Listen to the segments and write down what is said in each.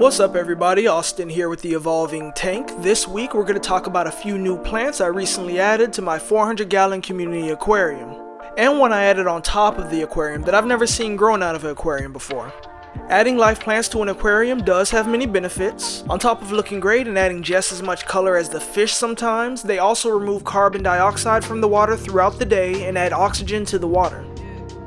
What's up everybody, Austin here with the Evolving Tank. This week we're going to talk about a few new plants I recently added to my 400 gallon community aquarium, and one I added on top of the aquarium that I've never seen grown out of an aquarium before. Adding live plants to an aquarium does have many benefits. On top of looking great and adding just as much color as the fish sometimes, they also remove carbon dioxide from the water throughout the day and add oxygen to the water.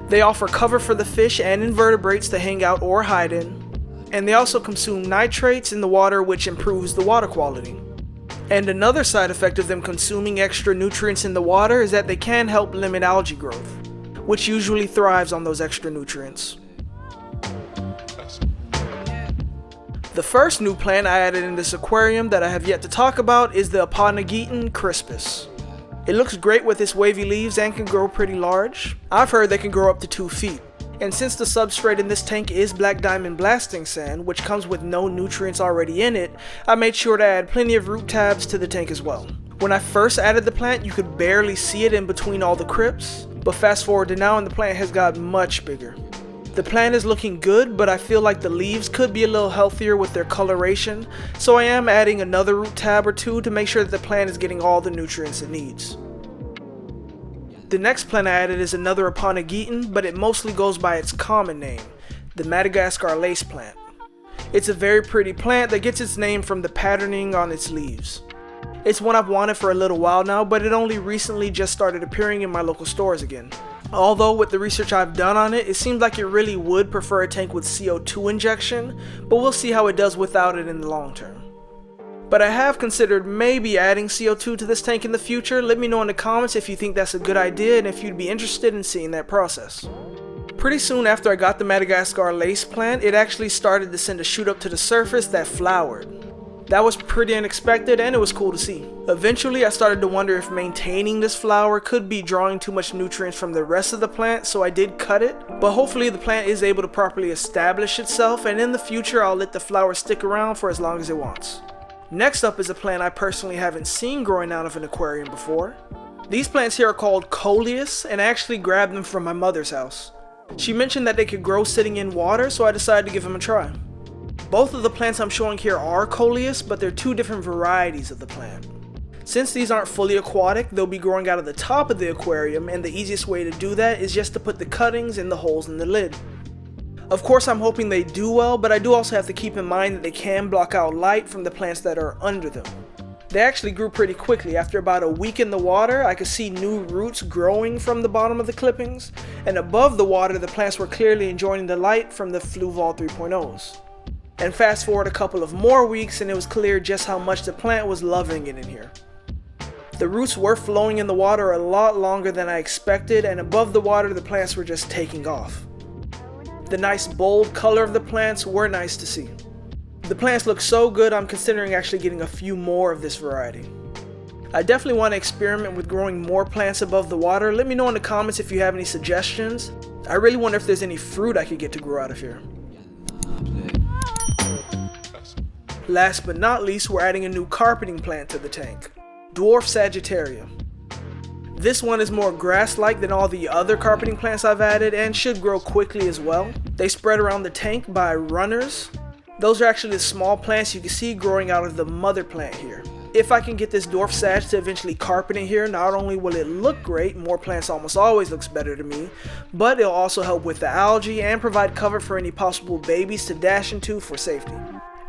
They offer cover for the fish and invertebrates to hang out or hide in. And they also consume nitrates in the water, which improves the water quality. And another side effect of them consuming extra nutrients in the water is that they can help limit algae growth, which usually thrives on those extra nutrients. The first new plant I added in this aquarium that I have yet to talk about is the Aagon Crispus. It looks great with its wavy leaves and can grow pretty large. I've heard they can grow up to 2 feet. And since the substrate in this tank is black diamond blasting sand, which comes with no nutrients already in it, I made sure to add plenty of root tabs to the tank as well. When I first added the plant, you could barely see it in between all the crypts, but fast forward to now and the plant has got much bigger. The plant is looking good, but I feel like the leaves could be a little healthier with their coloration, so I am adding another root tab or two to make sure that the plant is getting all the nutrients it needs. The next plant I added is another Aagon, but it mostly goes by its common name, the Madagascar lace plant. It's a very pretty plant that gets its name from the patterning on its leaves. It's one I've wanted for a little while now, but it only recently just started appearing in my local stores again. Although with the research I've done on it, it seems like it really would prefer a tank with CO2 injection, but we'll see how it does without it in the long term. But I have considered maybe adding CO2 to this tank in the future. Let me know in the comments if you think that's a good idea and if you'd be interested in seeing that process. Pretty soon after I got the Madagascar lace plant, it actually started to send a shoot up to the surface that flowered. That was pretty unexpected and it was cool to see. Eventually I started to wonder if maintaining this flower could be drawing too much nutrients from the rest of the plant, so I did cut it. But hopefully the plant is able to properly establish itself, and in the future I'll let the flower stick around for as long as it wants. Next up is a plant I personally haven't seen growing out of an aquarium before. These plants here are called coleus, and I actually grabbed them from my mother's house. She mentioned that they could grow sitting in water, so I decided to give them a try. Both of the plants I'm showing here are coleus, but they're two different varieties of the plant. Since these aren't fully aquatic, they'll be growing out of the top of the aquarium, and the easiest way to do that is just to put the cuttings in the holes in the lid. Of course I'm hoping they do well, but I do also have to keep in mind that they can block out light from the plants that are under them. They actually grew pretty quickly. After about a week in the water, I could see new roots growing from the bottom of the clippings, and above the water the plants were clearly enjoying the light from the Fluval 3.0s. And fast forward a couple of more weeks and it was clear just how much the plant was loving it in here. The roots were flowing in the water a lot longer than I expected, and above the water the plants were just taking off. The nice bold color of the plants were nice to see. The plants look so good I'm considering actually getting a few more of this variety. I definitely want to experiment with growing more plants above the water. Let me know in the comments if you have any suggestions. I really wonder if there's any fruit I could get to grow out of here. Last but not least, we're adding a new carpeting plant to the tank, Dwarf Sagittaria. This one is more grass-like than all the other carpeting plants I've added and should grow quickly as well. They spread around the tank by runners. Those are actually the small plants you can see growing out of the mother plant here. If I can get this Dwarf Sag to eventually carpet in here, not only will it look great, more plants almost always looks better to me, but it'll also help with the algae and provide cover for any possible babies to dash into for safety.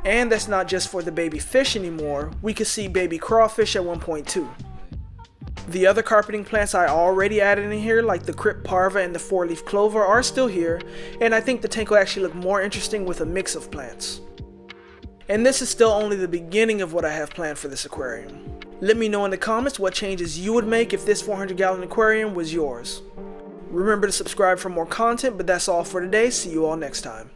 And that's not just for the baby fish anymore, we could see baby crawfish at one point too. The other carpeting plants I already added in here, like the Crypt Parva and the 4-leaf clover, are still here, and I think the tank will actually look more interesting with a mix of plants. And this is still only the beginning of what I have planned for this aquarium. Let me know in the comments what changes you would make if this 400 gallon aquarium was yours. Remember to subscribe for more content, but that's all for today. See you all next time.